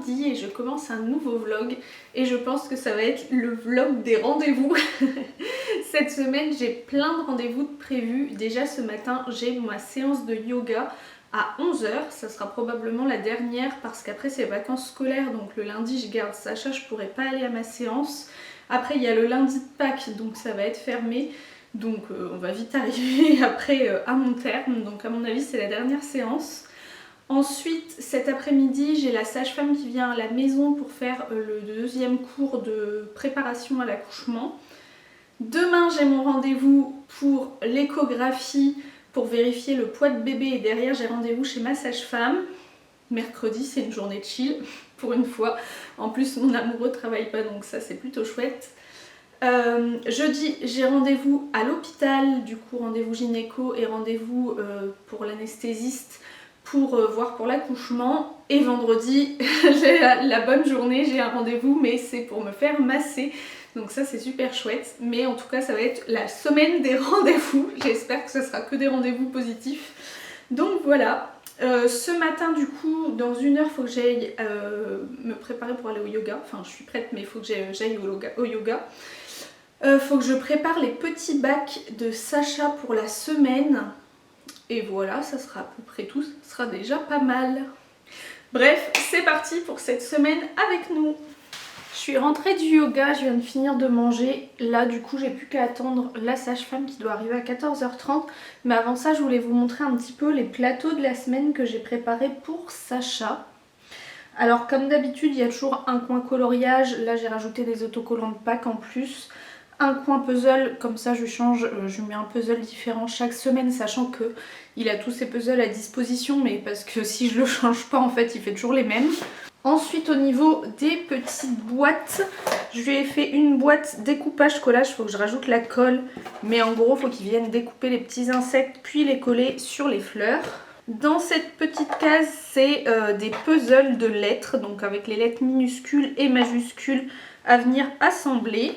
lundi et je commence un nouveau vlog et je pense que ça va être le vlog des rendez-vous. Cette semaine j'ai plein de rendez-vous de prévus. Déjà ce matin j'ai ma séance de yoga à 11 h, ça sera probablement la dernière parce qu'après c'est vacances scolaires, donc le lundi je garde Sacha, je pourrai pas aller à ma séance. Après il y a le lundi de Pâques, donc ça va être fermé. Donc on va vite arriver après à mon terme, donc à mon avis c'est la dernière séance. Ensuite cet après-midi j'ai la sage-femme qui vient à la maison pour faire le deuxième cours de préparation à l'accouchement. Demain j'ai mon rendez-vous pour l'échographie pour vérifier le poids de bébé et derrière j'ai rendez-vous chez ma sage-femme. Mercredi c'est une journée de chill pour une fois. En plus mon amoureux travaille pas donc ça c'est plutôt chouette. Jeudi j'ai rendez-vous à l'hôpital, du coup rendez-vous gynéco et rendez-vous pour l'anesthésiste pour voir pour l'accouchement. Et vendredi j'ai la bonne journée, j'ai un rendez-vous mais c'est pour me faire masser. Donc ça c'est super chouette, mais en tout cas ça va être la semaine des rendez-vous. J'espère que ce sera que des rendez-vous positifs. Donc voilà. Ce matin du coup dans une heure il faut que j'aille me préparer pour aller au yoga. Enfin je suis prête mais il faut que j'aille au yoga. Faut que je prépare les petits bacs de Sacha pour la semaine. Et voilà, ça sera à peu près tout, ça sera déjà pas mal. Bref, c'est parti pour cette semaine avec nous. Je suis rentrée du yoga, je viens de finir de manger. Là du coup j'ai plus qu'à attendre la sage-femme qui doit arriver à 14 h 30. Mais avant ça je voulais vous montrer un petit peu les plateaux de la semaine que j'ai préparés pour Sacha. Alors comme d'habitude il y a toujours un coin coloriage. Là j'ai rajouté des autocollants de Pâques en plus. Un coin puzzle, comme ça je change, je mets un puzzle différent chaque semaine, sachant que il a tous ses puzzles à disposition, mais parce que si je le change pas en fait il fait toujours les mêmes. Ensuite au niveau des petites boîtes, je lui ai fait une boîte découpage collage, il faut que je rajoute la colle, mais en gros il faut qu'ils viennent découper les petits insectes puis les coller sur les fleurs. Dans cette petite case c'est des puzzles de lettres, donc avec les lettres minuscules et majuscules à venir assembler.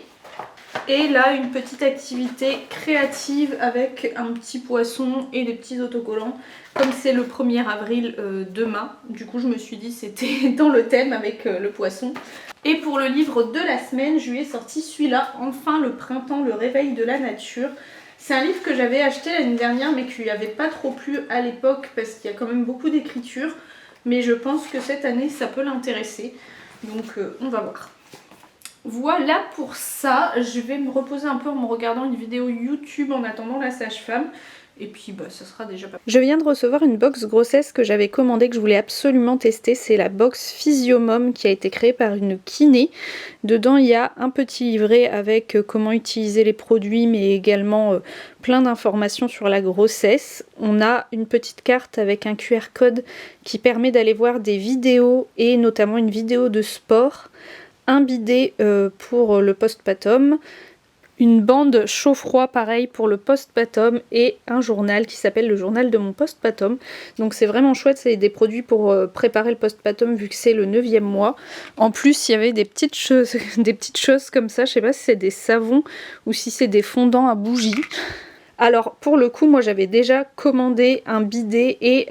Et là une petite activité créative avec un petit poisson et des petits autocollants. Comme c'est le 1er avril demain, du coup je me suis dit c'était dans le thème avec le poisson. Et pour le livre de la semaine, je lui ai sorti celui-là, Enfin le printemps, le réveil de la nature. C'est un livre que j'avais acheté l'année dernière mais qui lui avait pas trop plu à l'époque parce qu'il y a quand même beaucoup d'écriture. Mais je pense que cette année ça peut l'intéresser, donc on va voir. Voilà pour ça, je vais me reposer un peu en me regardant une vidéo YouTube en attendant la sage-femme. Et puis bah ça sera déjà pas. Je viens de recevoir une box grossesse que j'avais commandée, que je voulais absolument tester. C'est la box Physiomom qui a été créée par une kiné. Dedans il y a un petit livret avec comment utiliser les produits, mais également plein d'informations sur la grossesse. On a une petite carte avec un QR code qui permet d'aller voir des vidéos et notamment une vidéo de sport. Un bidet pour le postpartum, une bande chaud-froid pareil pour le postpartum et un journal qui s'appelle le journal de mon postpartum. Donc c'est vraiment chouette, c'est des produits pour préparer le postpartum vu que c'est le 9e mois. En plus il y avait des petites choses comme ça, je sais pas si c'est des savons ou si c'est des fondants à bougies. Alors pour le coup moi j'avais déjà commandé un bidet et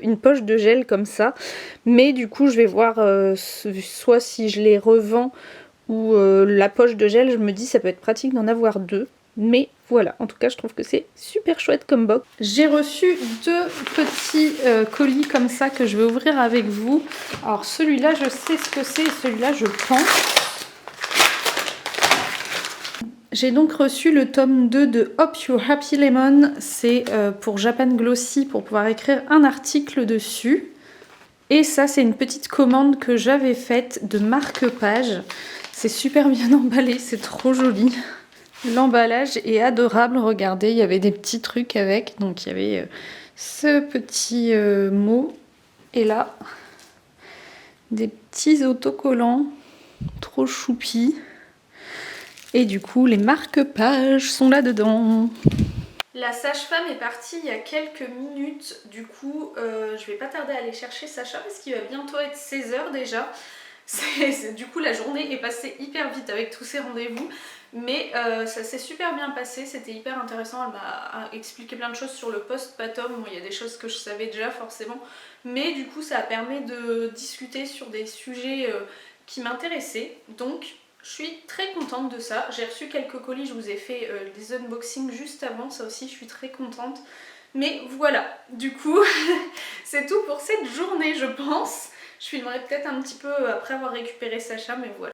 une poche de gel comme ça, mais du coup je vais voir soit si je les revends ou la poche de gel, je me dis ça peut être pratique d'en avoir deux. Mais voilà, en tout cas je trouve que c'est super chouette comme box. J'ai reçu deux petits colis comme ça que je vais ouvrir avec vous. Alors celui-là je sais ce que c'est et celui-là je pense. J'ai donc reçu le tome 2 de Hope Your Happy Lemon, c'est pour Japan Glossy pour pouvoir écrire un article dessus. Et ça c'est une petite commande que j'avais faite de marque-page. C'est super bien emballé, c'est trop joli. L'emballage est adorable, regardez, il y avait des petits trucs avec. Donc il y avait ce petit mot et là des petits autocollants trop choupis. Et du coup, les marque-pages sont là-dedans. La sage-femme est partie il y a quelques minutes. Du coup, je vais pas tarder à aller chercher Sacha parce qu'il va bientôt être 16 h déjà. Du coup, la journée est passée hyper vite avec tous ces rendez-vous. Mais ça s'est super bien passé, c'était hyper intéressant, elle m'a expliqué plein de choses sur le postpartum. Bon, il y a des choses que je savais déjà forcément, mais du coup ça permet de discuter sur des sujets qui m'intéressaient. Donc je suis très contente de ça. J'ai reçu quelques colis, je vous ai fait des unboxings juste avant, ça aussi je suis très contente. Mais voilà, du coup c'est tout pour cette journée je pense. Je filmerai peut-être un petit peu après avoir récupéré Sacha, mais voilà.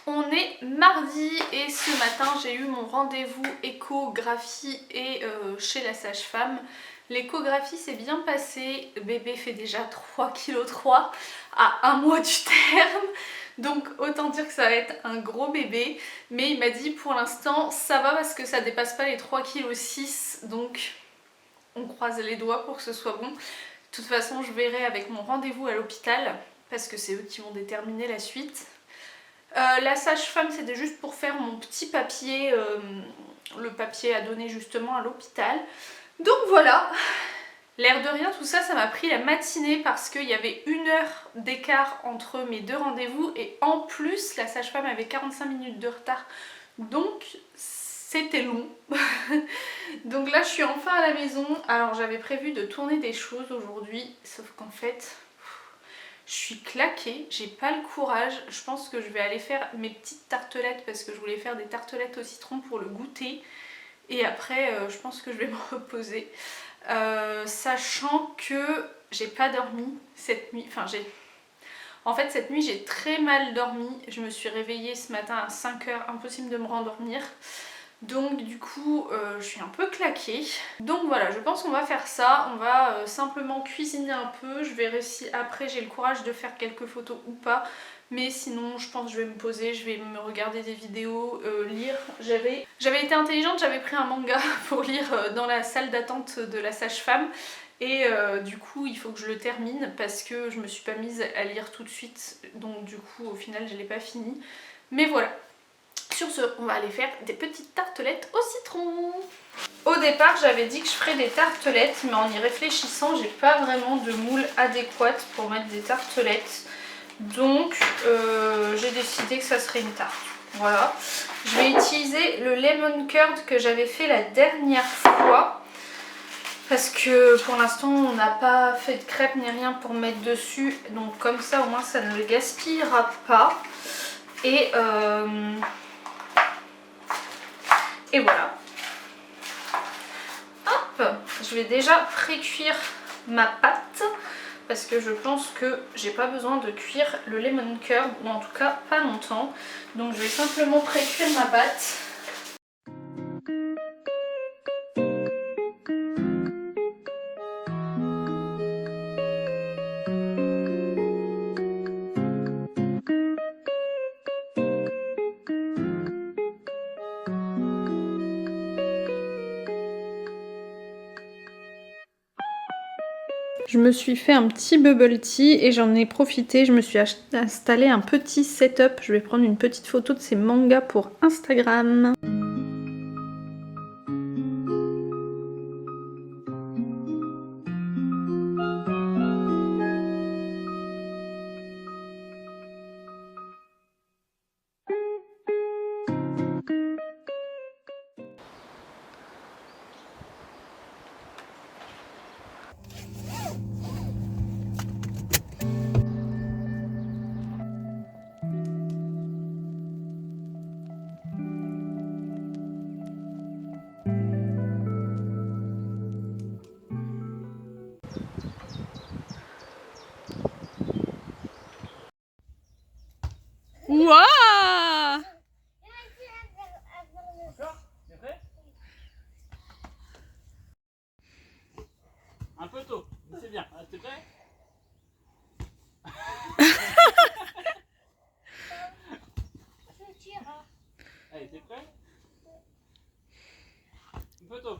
On est mardi et ce matin j'ai eu mon rendez-vous échographie et chez la sage-femme. L'échographie s'est bien passée, bébé fait déjà 3,3 kg à un mois du terme. Donc autant dire que ça va être un gros bébé. Mais il m'a dit pour l'instant ça va parce que ça dépasse pas les 3,6 kg. Donc on croise les doigts pour que ce soit bon. De toute façon je verrai avec mon rendez-vous à l'hôpital parce que c'est eux qui vont déterminer la suite. La sage-femme c'était juste pour faire mon petit papier, le papier à donner justement à l'hôpital. Donc voilà, l'air de rien tout ça, ça m'a pris la matinée parce qu'il y avait 1 heure d'écart entre mes deux rendez-vous et en plus la sage-femme avait 45 minutes de retard. Donc c'était long. Donc là je suis enfin à la maison. Alors j'avais prévu de tourner des choses aujourd'hui, sauf qu'en fait... je suis claquée, j'ai pas le courage. Je pense que je vais aller faire mes petites tartelettes parce que je voulais faire des tartelettes au citron pour le goûter. Et après, je pense que je vais me reposer. Sachant que j'ai pas dormi cette nuit. Enfin, en fait, cette nuit, j'ai très mal dormi. Je me suis réveillée ce matin à 5 h, impossible de me rendormir. Donc du coup je suis un peu claquée. Donc voilà, je pense qu'on va faire ça. On va simplement cuisiner un peu. Je verrai si après j'ai le courage de faire quelques photos ou pas. Mais sinon je pense que je vais me poser, je vais me regarder des vidéos, lire. J'avais été intelligente, j'avais pris un manga pour lire dans la salle d'attente de la sage-femme. Et du coup il faut que je le termine parce que je me suis pas mise à lire tout de suite. Donc du coup au final je l'ai pas fini. Mais voilà. Sur ce, on va aller faire des petites tartelettes au citron. Au départ, j'avais dit que je ferais des tartelettes, mais en y réfléchissant, j'ai pas vraiment de moule adéquate pour mettre des tartelettes. Donc, j'ai décidé que ça serait une tarte. Voilà. Je vais utiliser le lemon curd que j'avais fait la dernière fois. Parce que pour l'instant, on n'a pas fait de crêpes ni rien pour mettre dessus. Donc comme ça, au moins, ça ne le gaspillera pas. Et voilà. Hop, je vais déjà pré-cuire ma pâte parce que je pense que j'ai pas besoin de cuire le lemon curd, ou en tout cas pas longtemps. Donc je vais simplement pré-cuire ma pâte. Je me suis fait un petit bubble tea et j'en ai profité, je me suis installé un petit setup. Je vais prendre une petite photo de ces mangas pour Instagram. Waouh! Encore? T'es prêt? Un peu tôt, mais c'est bien. T'es prêt? Allez, t'es prêt? Un peu tôt.